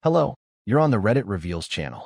Hello, you're on the Reddit Reveals channel.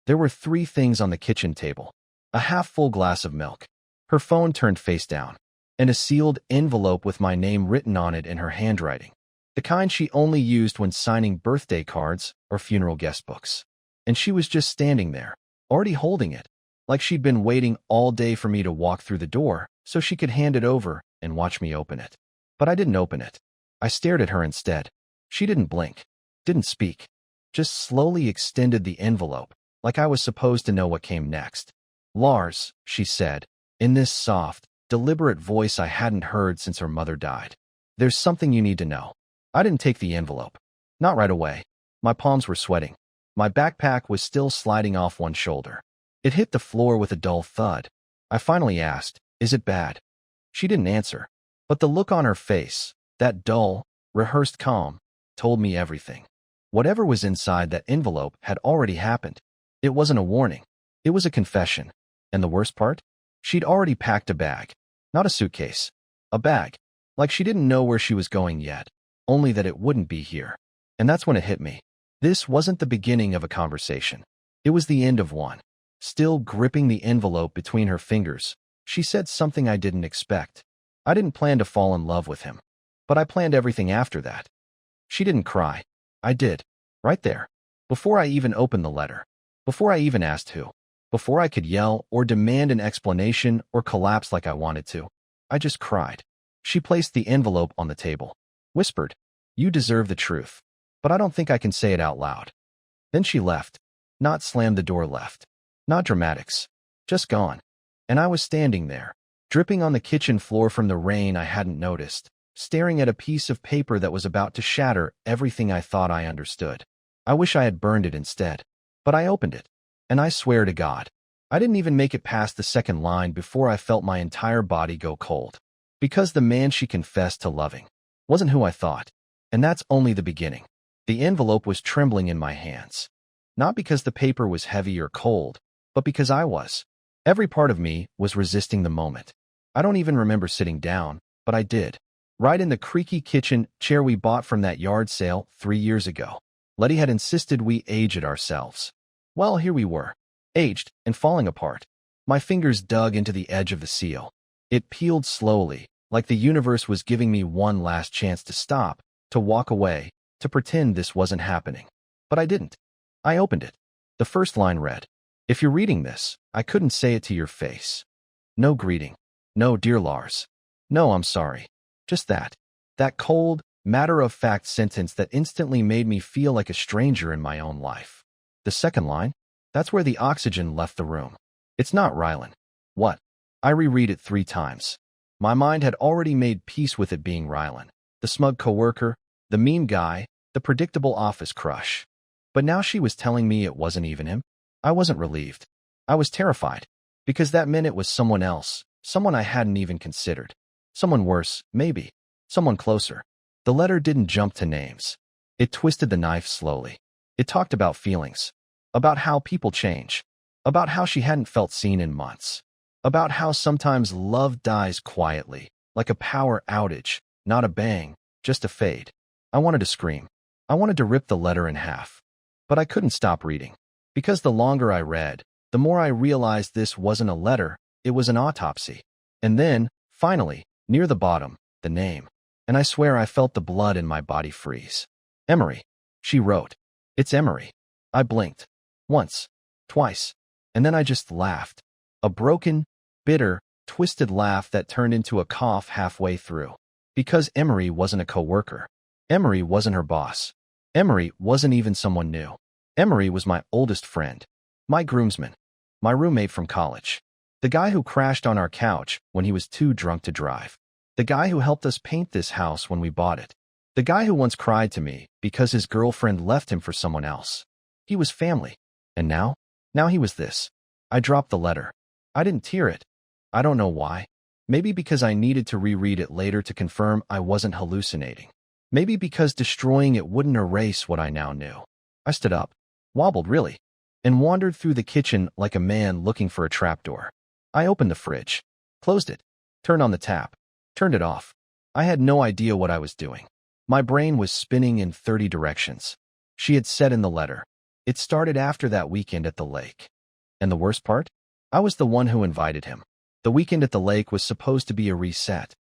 There were three things on the kitchen table: a half-full glass of milk, her phone turned face down, and a sealed envelope with my name written on it in her handwriting, the kind she only used when signing birthday cards or funeral guest books. And she was just standing there, already holding it, like she'd been waiting all day for me to walk through the door so she could hand it over and watch me open it. But I didn't open it. I stared at her instead. She didn't blink, didn't speak, just slowly extended the envelope, like I was supposed to know what came next. "Lars," she said, in this soft, deliberate voice I hadn't heard since her mother died. "There's something you need to know." I didn't take the envelope. Not right away. My palms were sweating. My backpack was still sliding off one shoulder. It hit the floor with a dull thud. I finally asked, "Is it bad?" She didn't answer, but the look on her face, that dull, rehearsed calm, told me everything. Whatever was inside that envelope had already happened. It wasn't a warning. It was a confession. And the worst part? She'd already packed a bag. Not a suitcase. A bag. Like she didn't know where she was going yet, only that it wouldn't be here. And that's when it hit me. This wasn't the beginning of a conversation. It was the end of one. Still gripping the envelope between her fingers, she said something I didn't expect. I didn't plan to fall in love with him, but I planned everything after that. She didn't cry. I did. Right there. Before I even opened the letter. Before I even asked who. Before I could yell or demand an explanation or collapse like I wanted to. I just cried. She placed the envelope on the table. Whispered, "You deserve the truth, but I don't think I can say it out loud." Then she left. Not slammed the door, left. Not dramatics. Just gone. And I was standing there, dripping on the kitchen floor from the rain I hadn't noticed, staring at a piece of paper that was about to shatter everything I thought I understood. I wish I had burned it instead. But I opened it, and I swear to God, I didn't even make it past the second line before I felt my entire body go cold. Because the man she confessed to loving wasn't who I thought. And that's only the beginning. The envelope was trembling in my hands. Not because the paper was heavy or cold, but because I was. Every part of me was resisting the moment. I don't even remember sitting down, but I did. Right in the creaky kitchen chair we bought from that yard sale 3 years ago. Letty had insisted we age it ourselves. Well, here we were, aged and falling apart. My fingers dug into the edge of the seal. It peeled slowly, like the universe was giving me one last chance to stop, to walk away, to pretend this wasn't happening. But I didn't. I opened it. The first line read, "If you're reading this, I couldn't say it to your face. No greeting. No, dear Lars. No, I'm sorry. Just that. That cold, matter-of-fact sentence that instantly made me feel like a stranger in my own life." The second line? That's where the oxygen left the room. "It's not Rylan." What? I reread it 3 times. My mind had already made peace with it being Rylan. The smug coworker, the mean guy, the predictable office crush. But now she was telling me it wasn't even him. I wasn't relieved. I was terrified. Because that meant it was someone else, someone I hadn't even considered. Someone worse, maybe. Someone closer. The letter didn't jump to names. It twisted the knife slowly. It talked about feelings. About how people change. About how she hadn't felt seen in months. About how sometimes love dies quietly, like a power outage, not a bang, just a fade. I wanted to scream. I wanted to rip the letter in half. But I couldn't stop reading. Because the longer I read, the more I realized this wasn't a letter, it was an autopsy. And then, finally, near the bottom, the name. And I swear I felt the blood in my body freeze. "Emery," she wrote. "It's Emery." I blinked. Once. Twice. And then I just laughed. A broken, bitter, twisted laugh that turned into a cough halfway through. Because Emery wasn't a coworker. Emery wasn't her boss. Emery wasn't even someone new. Emery was my oldest friend. My groomsman. My roommate from college. The guy who crashed on our couch when he was too drunk to drive. The guy who helped us paint this house when we bought it. The guy who once cried to me because his girlfriend left him for someone else. He was family. And now? Now he was this. I dropped the letter. I didn't tear it. I don't know why. Maybe because I needed to reread it later to confirm I wasn't hallucinating. Maybe because destroying it wouldn't erase what I now knew. I stood up. Wobbled, really. And wandered through the kitchen like a man looking for a trapdoor. I opened the fridge. Closed it. Turned on the tap. Turned it off. I had no idea what I was doing. My brain was spinning in 30 directions. she had said in the letter. It started after that weekend at the lake. And the worst part? I was the one who invited him. The weekend at the lake was supposed to be a reset.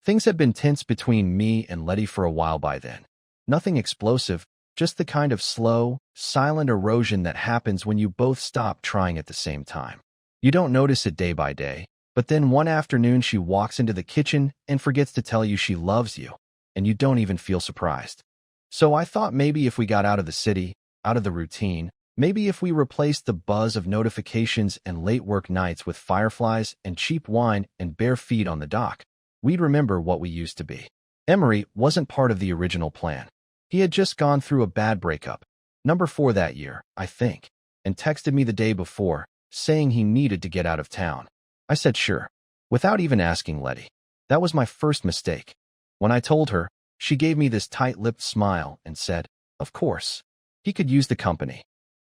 Things had been tense between me and Letty for a while by then. Nothing explosive, just the kind of slow, silent erosion that happens when you both stop trying at the same time. You don't notice it day by day, but then one afternoon she walks into the kitchen and forgets to tell you she loves you, and you don't even feel surprised. So I thought maybe if we got out of the city, out of the routine, maybe if we replaced the buzz of notifications and late work nights with fireflies and cheap wine and bare feet on the dock, we'd remember what we used to be. Emery wasn't part of the original plan. He had just gone through a bad breakup, number 4 that year, I think, and texted me the day before, saying he needed to get out of town. I said sure, without even asking Letty. That was my first mistake. When I told her, she gave me this tight-lipped smile and said, of course. He could use the company.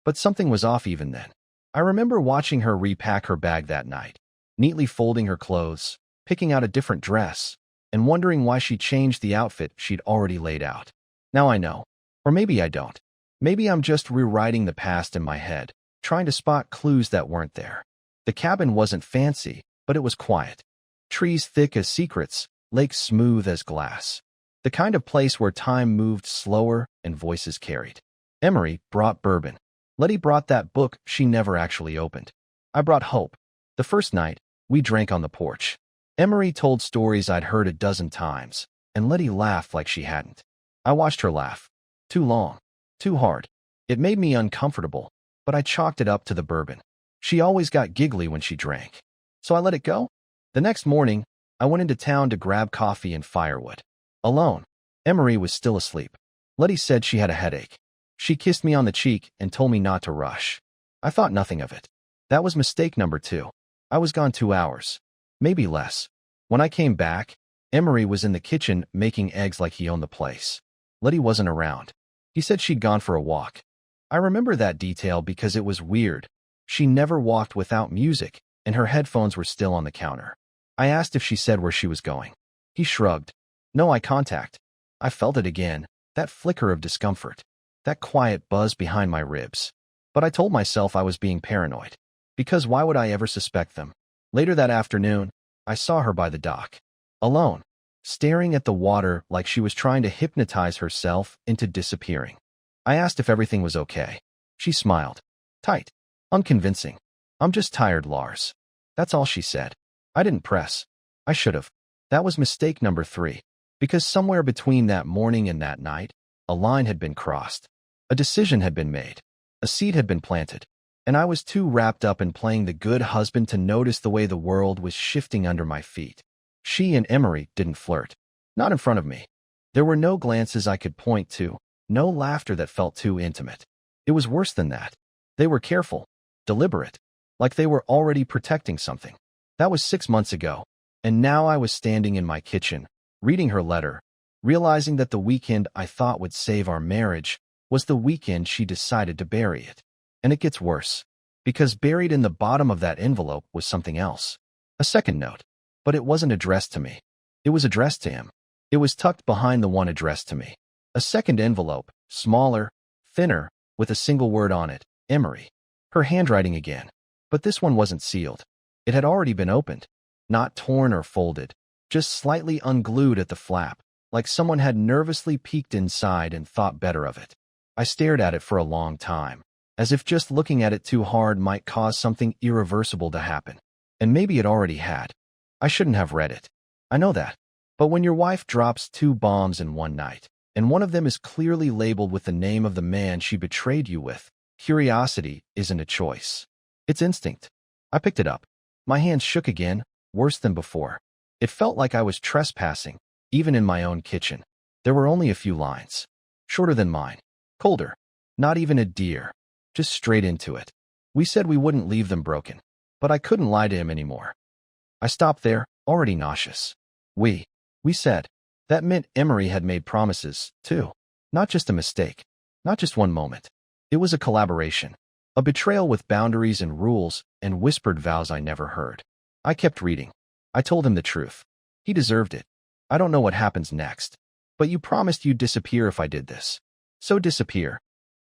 But something was off even then. I remember watching her repack her bag that night, neatly folding her clothes, picking out a different dress, and wondering why she changed the outfit she'd already laid out. Now I know. Or maybe I don't. Maybe I'm just rewriting the past in my head, trying to spot clues that weren't there. The cabin wasn't fancy, but it was quiet. Trees thick as secrets, lakes smooth as glass. The kind of place where time moved slower and voices carried. Emery brought bourbon. Letty brought that book she never actually opened. I brought hope. The first night, we drank on the porch. Emery told stories I'd heard a dozen times, and Letty laughed like she hadn't. I watched her laugh. Too long. Too hard. It made me uncomfortable, but I chalked it up to the bourbon. She always got giggly when she drank. So I let it go. The next morning, I went into town to grab coffee and firewood. Alone. Emery was still asleep. Letty said she had a headache. She kissed me on the cheek and told me not to rush. I thought nothing of it. That was mistake number 2. I was gone 2 hours. Maybe less. When I came back, Emery was in the kitchen making eggs like he owned the place. Letty wasn't around. He said she'd gone for a walk. I remember that detail because it was weird. She never walked without music, and her headphones were still on the counter. I asked if she said where she was going. He shrugged. No eye contact. I felt it again, that flicker of discomfort, that quiet buzz behind my ribs. But I told myself I was being paranoid. Because why would I ever suspect them? Later that afternoon, I saw her by the dock. Alone. Staring at the water like she was trying to hypnotize herself into disappearing. I asked if everything was okay. She smiled. Tight. Unconvincing. I'm just tired, Lars. That's all she said. I didn't press. I should have. That was mistake number 3. Because somewhere between that morning and that night, a line had been crossed. A decision had been made. A seed had been planted. And I was too wrapped up in playing the good husband to notice the way the world was shifting under my feet. She and Emery didn't flirt. Not in front of me. There were no glances I could point to, no laughter that felt too intimate. It was worse than that. They were careful, deliberate, like they were already protecting something. That was 6 months ago, and now I was standing in my kitchen, reading her letter, realizing that the weekend I thought would save our marriage was the weekend she decided to bury it. And it gets worse, because buried in the bottom of that envelope was something else. A second note. But it wasn't addressed to me. It was addressed to him. It was tucked behind the one addressed to me. A second envelope, smaller, thinner, with a single word on it, Emery. Her handwriting again. But this one wasn't sealed. It had already been opened. Not torn or folded, just slightly unglued at the flap, like someone had nervously peeked inside and thought better of it. I stared at it for a long time, as if just looking at it too hard might cause something irreversible to happen. And maybe it already had. I shouldn't have read it. I know that. But when your wife drops 2 bombs in one night, and one of them is clearly labeled with the name of the man she betrayed you with, curiosity isn't a choice. It's instinct. I picked it up. My hands shook again, worse than before. It felt like I was trespassing, even in my own kitchen. There were only a few lines. Shorter than mine. Colder. Not even a dear. Just straight into it. We said we wouldn't leave them broken. But I couldn't lie to him anymore. I stopped there, already nauseous. We said. That meant Emery had made promises, too. Not just a mistake. Not just one moment. It was a collaboration. A betrayal with boundaries and rules and whispered vows I never heard. I kept reading. I told him the truth. He deserved it. I don't know what happens next. But you promised you'd disappear if I did this. So disappear.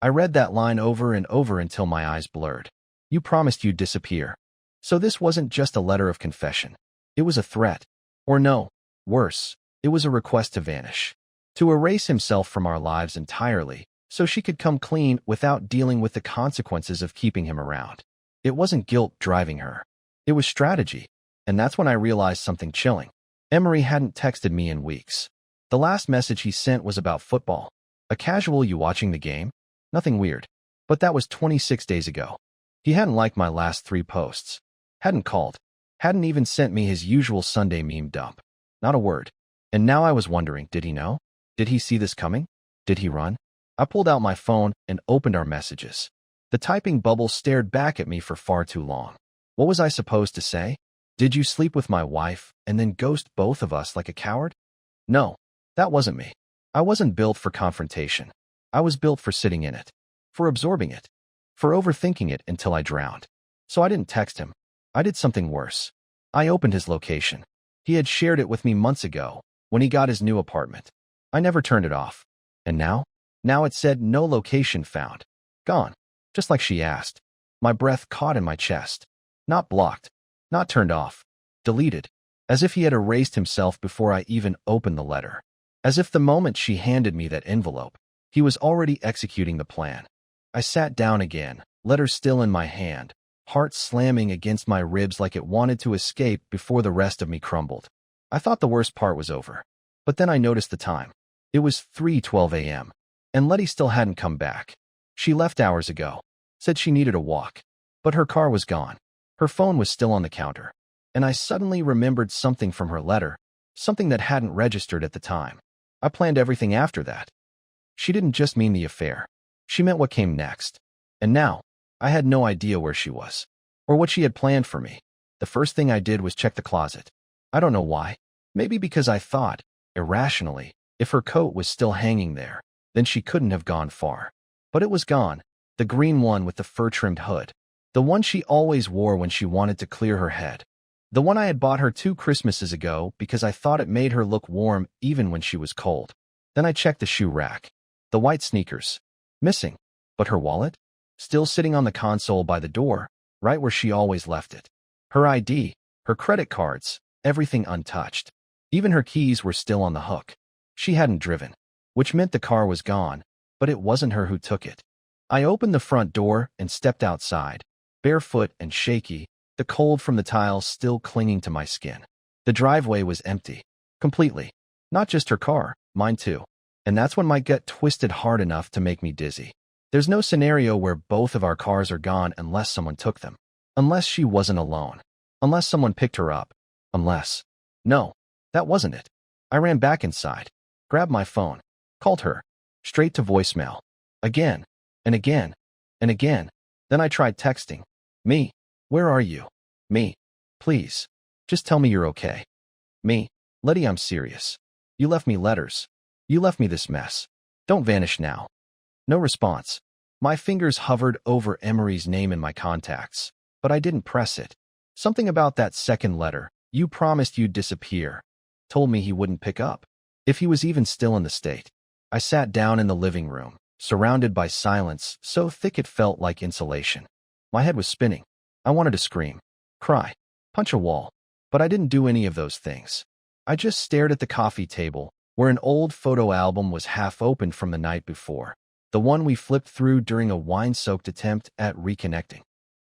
I read that line over and over until my eyes blurred. You promised you'd disappear. So this wasn't just a letter of confession. It was a threat. Or no, worse, it was a request to vanish. To erase himself from our lives entirely, so she could come clean without dealing with the consequences of keeping him around. It wasn't guilt driving her. It was strategy. And that's when I realized something chilling. Emery hadn't texted me in weeks. The last message he sent was about football. A casual "you watching the game?" Nothing weird. But that was 26 days ago. He hadn't liked my last 3 posts. Hadn't called. Hadn't even sent me his usual Sunday meme dump. Not a word. And now I was wondering, did he know? Did he see this coming? Did he run? I pulled out my phone and opened our messages. The typing bubble stared back at me for far too long. What was I supposed to say? Did you sleep with my wife and then ghost both of us like a coward? No, that wasn't me. I wasn't built for confrontation. I was built for sitting in it, for absorbing it, for overthinking it until I drowned. So I didn't text him. I did something worse. I opened his location. He had shared it with me months ago, when he got his new apartment. I never turned it off. And now? Now it said no location found. Gone. Just like she asked. My breath caught in my chest. Not blocked. Not turned off. Deleted. As if he had erased himself before I even opened the letter. As if the moment she handed me that envelope, he was already executing the plan. I sat down again, letter still in my hand, heart slamming against my ribs like it wanted to escape before the rest of me crumbled. I thought the worst part was over. But then I noticed the time. It was 3:12 a.m. And Letty still hadn't come back. She left hours ago. Said she needed a walk. But her car was gone. Her phone was still on the counter. And I suddenly remembered something from her letter, something that hadn't registered at the time. I planned everything after that. She didn't just mean the affair. She meant what came next. And now, I had no idea where she was, or what she had planned for me. The first thing I did was check the closet. I don't know why. Maybe because I thought, irrationally, if her coat was still hanging there, then she couldn't have gone far. But it was gone, the green one with the fur-trimmed hood. The one she always wore when she wanted to clear her head. The one I had bought her 2 Christmases ago because I thought it made her look warm even when she was cold. Then I checked the shoe rack. The white sneakers. Missing. But her wallet? Still sitting on the console by the door, right where she always left it. Her ID, her credit cards, everything untouched. Even her keys were still on the hook. She hadn't driven, which meant the car was gone, but it wasn't her who took it. I opened the front door and stepped outside, barefoot and shaky, the cold from the tiles still clinging to my skin. The driveway was empty. Completely. Not just her car, mine too. And that's when my gut twisted hard enough to make me dizzy. There's no scenario where both of our cars are gone unless someone took them. Unless she wasn't alone. Unless someone picked her up. Unless. No, that wasn't it. I ran back inside, grabbed my phone, called her, straight to voicemail. Again, and again, and again. Then I tried texting. Me, where are you? Me, please, just tell me you're okay. Me, Letty, I'm serious. You left me letters. You left me this mess. Don't vanish now. No response. My fingers hovered over Emery's name in my contacts, but I didn't press it. Something about that second letter, "You promised you'd disappear," told me he wouldn't pick up, if he was even still in the state. I sat down in the living room, surrounded by silence so thick it felt like insulation. My head was spinning. I wanted to scream, cry, punch a wall, but I didn't do any of those things. I just stared at the coffee table, where an old photo album was half opened from the night before, the one we flipped through during a wine-soaked attempt at reconnecting.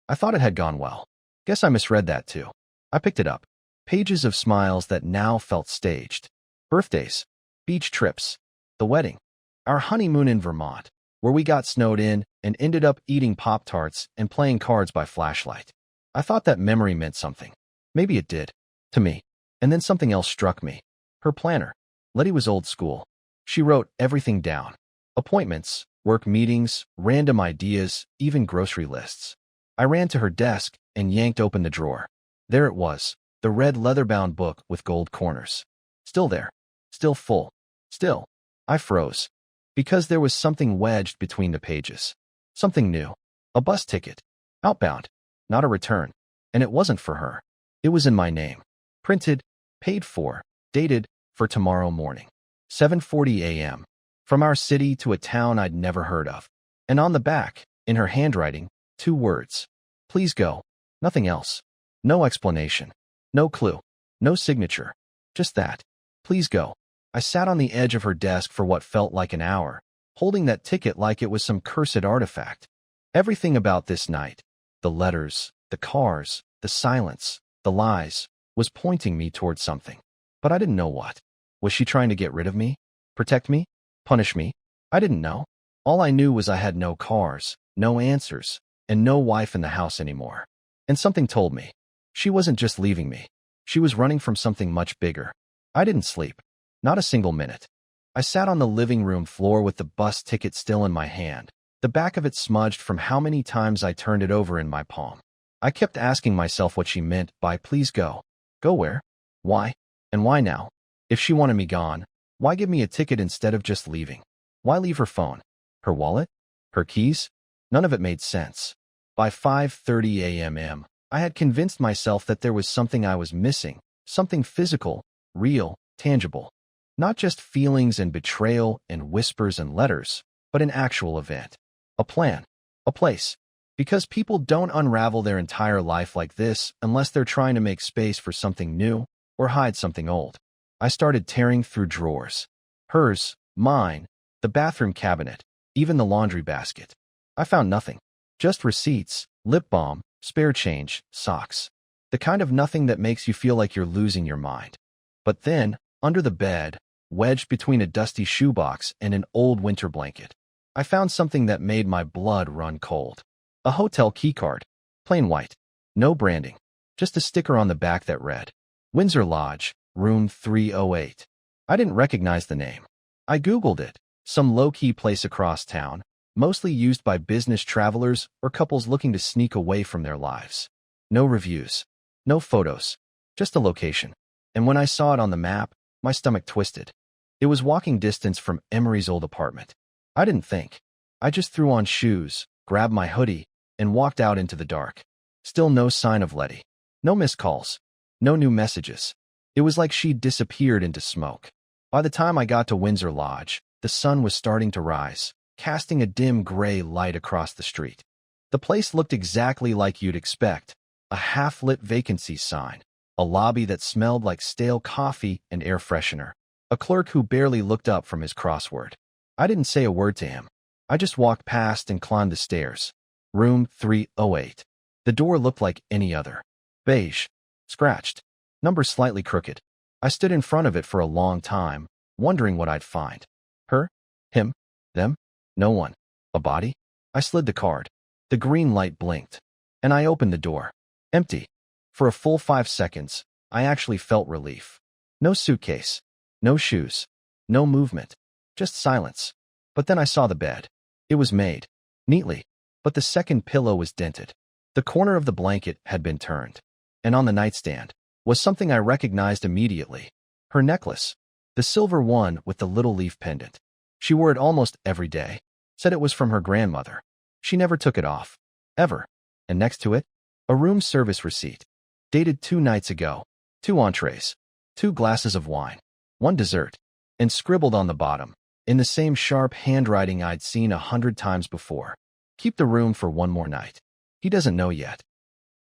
I thought it had gone well. Guess I misread that too. I picked it up. Pages of smiles that now felt staged. Birthdays, beach trips, the wedding, our honeymoon in Vermont, where we got snowed in and ended up eating Pop-Tarts and playing cards by flashlight. I thought that memory meant something. Maybe it did. To me. And then something else struck me. Her planner. Letty was old school. She wrote everything down. Appointments, work meetings, random ideas, even grocery lists. I ran to her desk and yanked open the drawer. There it was, the red leather-bound book with gold corners. Still there. Still full. Still. I froze. Because there was something wedged between the pages. Something new. A bus ticket. Outbound. Not a return. And it wasn't for her. It was in my name. Printed, paid for, dated, for tomorrow morning. 7:40 a.m. From our city to a town I'd never heard of. And on the back, in her handwriting, 2 words. Please go. Nothing else. No explanation. No clue. No signature. Just that. Please go. I sat on the edge of her desk for what felt like an hour, holding that ticket like it was some cursed artifact. Everything about this night, the letters, the cars, the silence, the lies, was pointing me towards something. But I didn't know what. Was she trying to get rid of me? Protect me? Punish me? I didn't know. All I knew was I had no cars, no answers, and no wife in the house anymore. And something told me. She wasn't just leaving me. She was running from something much bigger. I didn't sleep. Not a single minute. I sat on the living room floor with the bus ticket still in my hand, the back of it smudged from how many times I turned it over in my palm. I kept asking myself what she meant by please go. Go where? Why? And why now? If she wanted me gone, why give me a ticket instead of just leaving? Why leave her phone? Her wallet? Her keys? None of it made sense. By 5:30 a.m., I had convinced myself that there was something I was missing, something physical, real, tangible. Not just feelings and betrayal and whispers and letters, but an actual event. A plan. A place. Because people don't unravel their entire life like this unless they're trying to make space for something new or hide something old. I started tearing through drawers. Hers, mine, the bathroom cabinet, even the laundry basket. I found nothing. Just receipts, lip balm, spare change, socks. The kind of nothing that makes you feel like you're losing your mind. But then, under the bed, wedged between a dusty shoebox and an old winter blanket, I found something that made my blood run cold. A hotel keycard. Plain white. No branding. Just a sticker on the back that read, Windsor Lodge, room 308. I didn't recognize the name. I Googled it. Some low-key place across town, mostly used by business travelers or couples looking to sneak away from their lives. No reviews. No photos. Just a location. And when I saw it on the map, my stomach twisted. It was walking distance from Emery's old apartment. I didn't think. I just threw on shoes, grabbed my hoodie, and walked out into the dark. Still no sign of Letty. No missed calls. No new messages. It was like she'd disappeared into smoke. By the time I got to Windsor Lodge, the sun was starting to rise, casting a dim gray light across the street. The place looked exactly like you'd expect. A half-lit vacancy sign. A lobby that smelled like stale coffee and air freshener. A clerk who barely looked up from his crossword. I didn't say a word to him. I just walked past and climbed the stairs. Room 308. The door looked like any other. Beige. Scratched. Number slightly crooked. I stood in front of it for a long time, wondering what I'd find. Her? Him? Them? No one. A body? I slid the card. The green light blinked. And I opened the door. Empty. For a full 5 seconds, I actually felt relief. No suitcase. No shoes. No movement. Just silence. But then I saw the bed. It was made. Neatly. But the second pillow was dented. The corner of the blanket had been turned. And on the nightstand was something I recognized immediately. Her necklace. The silver one with the little leaf pendant. She wore it almost every day. Said it was from her grandmother. She never took it off. Ever. And next to it, a room service receipt. Dated 2 nights ago. 2 entrees. 2 glasses of wine. 1 dessert. And scribbled on the bottom, in the same sharp handwriting I'd seen 100 times before. Keep the room for 1 more night. He doesn't know yet.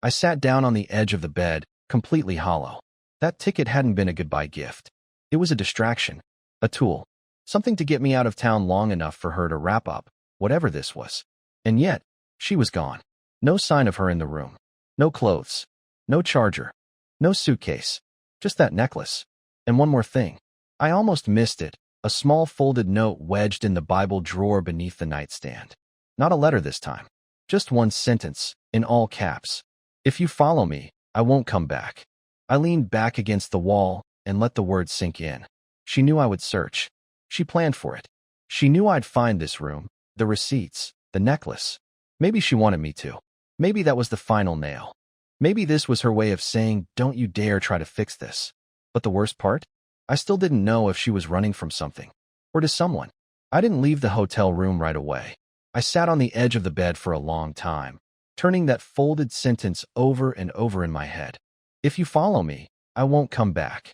I sat down on the edge of the bed, completely hollow. That ticket hadn't been a goodbye gift. It was a distraction. A tool. Something to get me out of town long enough for her to wrap up, whatever this was. And yet, she was gone. No sign of her in the room. No clothes. No charger. No suitcase. Just that necklace. And one more thing. I almost missed it. A small folded note wedged in the Bible drawer beneath the nightstand. Not a letter this time. Just 1 sentence, in all caps. If you follow me, I won't come back. I leaned back against the wall and let the words sink in. She knew I would search. She planned for it. She knew I'd find this room, the receipts, the necklace. Maybe she wanted me to. Maybe that was the final nail. Maybe this was her way of saying, don't you dare try to fix this. But the worst part? I still didn't know if she was running from something. Or to someone. I didn't leave the hotel room right away. I sat on the edge of the bed for a long time, turning that folded sentence over and over in my head. If you follow me, I won't come back.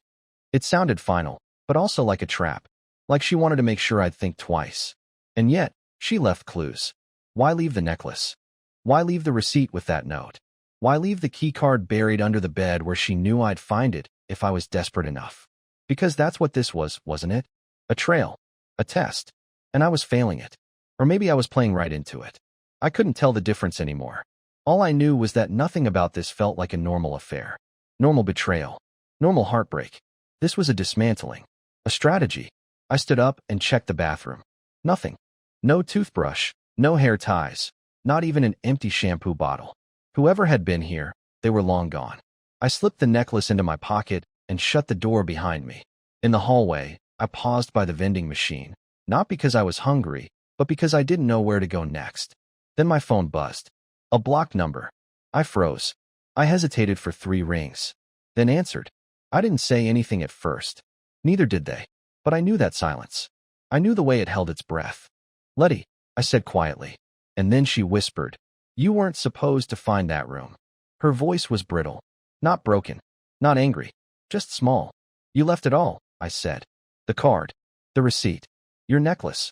It sounded final, but also like a trap. Like she wanted to make sure I'd think twice. And yet, she left clues. Why leave the necklace? Why leave the receipt with that note? Why leave the keycard buried under the bed where she knew I'd find it if I was desperate enough? Because that's what this was, wasn't it? A trail. A test. And I was failing it. Or maybe I was playing right into it. I couldn't tell the difference anymore. All I knew was that nothing about this felt like a normal affair. Normal betrayal. Normal heartbreak. This was a dismantling. A strategy. I stood up and checked the bathroom. Nothing. No toothbrush. No hair ties. Not even an empty shampoo bottle. Whoever had been here, they were long gone. I slipped the necklace into my pocket and shut the door behind me. In the hallway, I paused by the vending machine, not because I was hungry, but because I didn't know where to go next. Then my phone buzzed. A blocked number. I froze. I hesitated for 3 rings. Then answered. I didn't say anything at first. Neither did they. But I knew that silence. I knew the way it held its breath. Letty, I said quietly. And then she whispered, you weren't supposed to find that room. Her voice was brittle. Not broken. Not angry. Just small. You left it all, I said. The card. The receipt. Your necklace.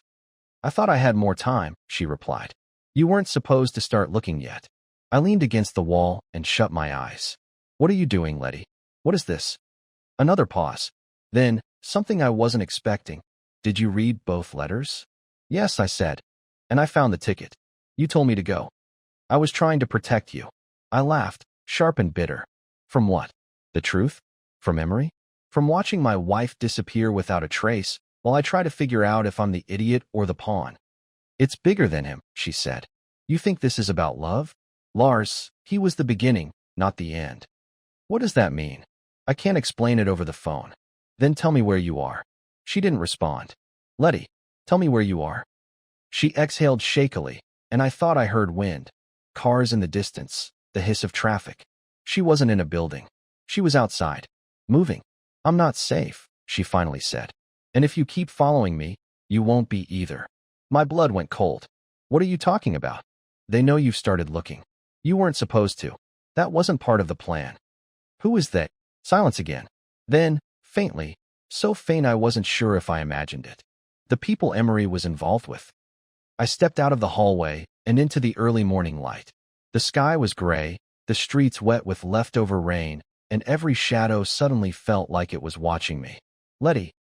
I thought I had more time, she replied. You weren't supposed to start looking yet. I leaned against the wall and shut my eyes. What are you doing, Letty? What is this? Another pause. Then, something I wasn't expecting. Did you read both letters? Yes, I said. And I found the ticket. You told me to go. I was trying to protect you. I laughed, sharp and bitter. From what? The truth? From memory? From watching my wife disappear without a trace, while I try to figure out if I'm the idiot or the pawn. It's bigger than him, she said. You think this is about love? Lars, he was the beginning, not the end. What does that mean? I can't explain it over the phone. Then tell me where you are. She didn't respond. Letty, tell me where you are. She exhaled shakily, and I thought I heard wind. Cars in the distance, the hiss of traffic. She wasn't in a building. She was outside. Moving. I'm not safe, she finally said. And if you keep following me, you won't be either. My blood went cold. What are you talking about? They know you've started looking. You weren't supposed to. That wasn't part of the plan. Who is they? Silence again. Then, faintly, so faint I wasn't sure if I imagined it. The people Emery was involved with. I stepped out of the hallway and into the early morning light. The sky was gray, the streets wet with leftover rain, and every shadow suddenly felt like it was watching me. Letty,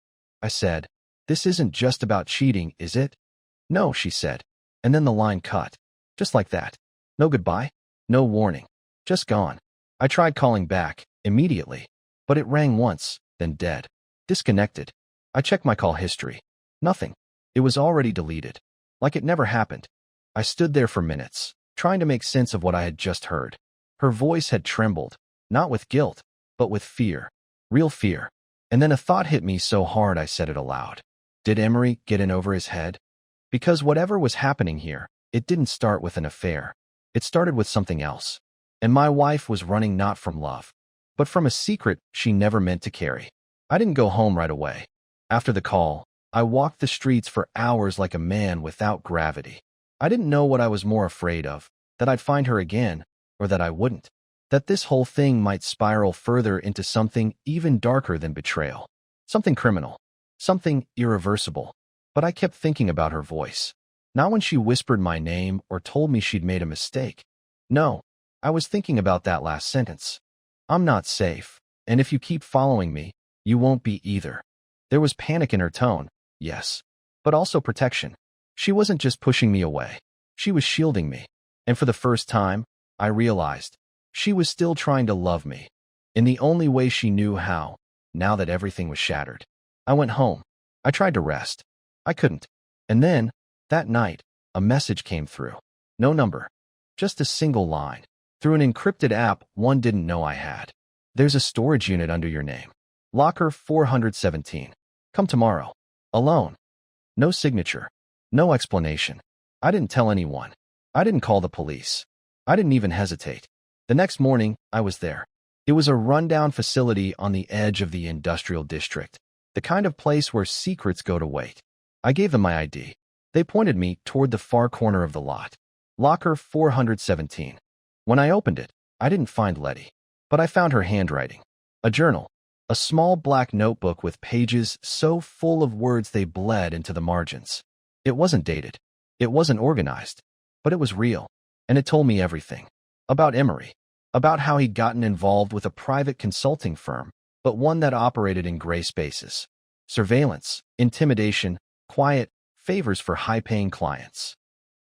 I said, this isn't just about cheating, is it? No, she said. And then the line cut. Just like that. No goodbye. No warning. Just gone. I tried calling back, immediately. But it rang once, then dead. Disconnected. I checked my call history. Nothing. It was already deleted. Like it never happened. I stood there for minutes, trying to make sense of what I had just heard. Her voice had trembled, not with guilt, but with fear. Real fear. And then a thought hit me so hard I said it aloud. Did Emery get in over his head? Because whatever was happening here, it didn't start with an affair. It started with something else. And my wife was running not from love, but from a secret she never meant to carry. I didn't go home right away. After the call, I walked the streets for hours like a man without gravity. I didn't know what I was more afraid of, that I'd find her again, or that I wouldn't. That this whole thing might spiral further into something even darker than betrayal. Something criminal. Something irreversible. But I kept thinking about her voice. Not when she whispered my name or told me she'd made a mistake. No, I was thinking about that last sentence. I'm not safe, and if you keep following me, you won't be either. There was panic in her tone, yes, but also protection. She wasn't just pushing me away. She was shielding me. And for the first time, I realized she was still trying to love me, in the only way she knew how, now that everything was shattered. I went home. I tried to rest. I couldn't. And then, that night, a message came through. No number. Just a single line. Through an encrypted app one didn't know I had. There's a storage unit under your name. Locker 417. Come tomorrow. Alone. No signature. No explanation. I didn't tell anyone. I didn't call the police. I didn't even hesitate. The next morning, I was there. It was a rundown facility on the edge of the industrial district, the kind of place where secrets go to wait. I gave them my ID. They pointed me toward the far corner of the lot. Locker 417. When I opened it, I didn't find Letty, but I found her handwriting. A journal. A small black notebook with pages so full of words they bled into the margins. It wasn't dated. It wasn't organized. But it was real, and it told me everything. About Emery. About how he'd gotten involved with a private consulting firm, but one that operated in gray spaces. Surveillance, intimidation, quiet favors for high-paying clients.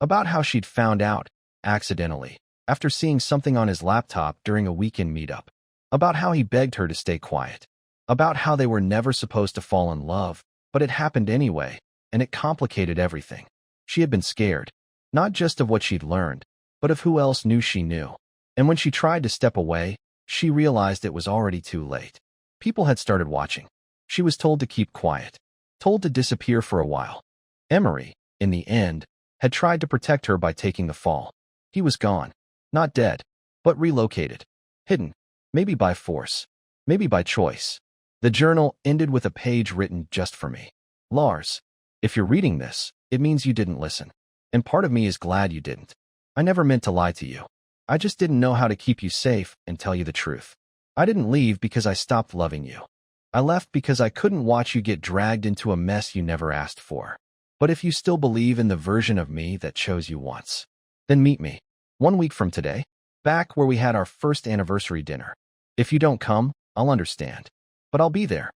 About how she'd found out, accidentally, after seeing something on his laptop during a weekend meetup. About how he begged her to stay quiet. About how they were never supposed to fall in love, but it happened anyway, and it complicated everything. She had been scared, not just of what she'd learned, but of who else knew she knew. And when she tried to step away, she realized it was already too late. People had started watching. She was told to keep quiet, told to disappear for a while. Emery, in the end, had tried to protect her by taking the fall. He was gone, not dead, but relocated, hidden, maybe by force, maybe by choice. The journal ended with a page written just for me. Lars, if you're reading this, it means you didn't listen. And part of me is glad you didn't. I never meant to lie to you. I just didn't know how to keep you safe and tell you the truth. I didn't leave because I stopped loving you. I left because I couldn't watch you get dragged into a mess you never asked for. But if you still believe in the version of me that chose you once, then meet me, 1 week from today, back where we had our first anniversary dinner. If you don't come, I'll understand. But I'll be there.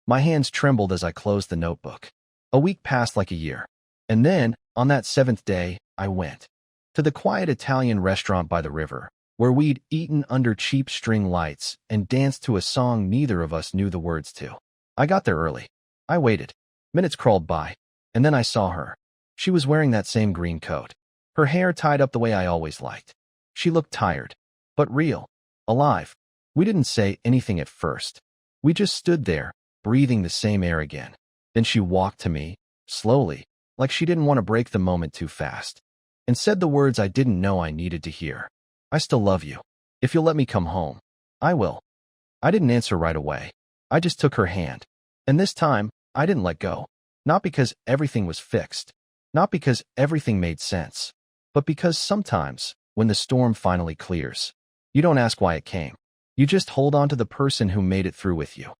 My hands trembled as I closed the notebook. A week passed like a year. And then, on that 7th day, I went to the quiet Italian restaurant by the river, where we'd eaten under cheap string lights and danced to a song neither of us knew the words to. I got there early. I waited. Minutes crawled by, and then I saw her. She was wearing that same green coat, her hair tied up the way I always liked. She looked tired, but real, alive. We didn't say anything at first. We just stood there, breathing the same air again. Then she walked to me, slowly, like she didn't want to break the moment too fast, and said the words I didn't know I needed to hear. I still love you. If you'll let me come home, I will. I didn't answer right away. I just took her hand. And this time, I didn't let go. Not because everything was fixed. Not because everything made sense. But because sometimes, when the storm finally clears, you don't ask why it came. You just hold on to the person who made it through with you.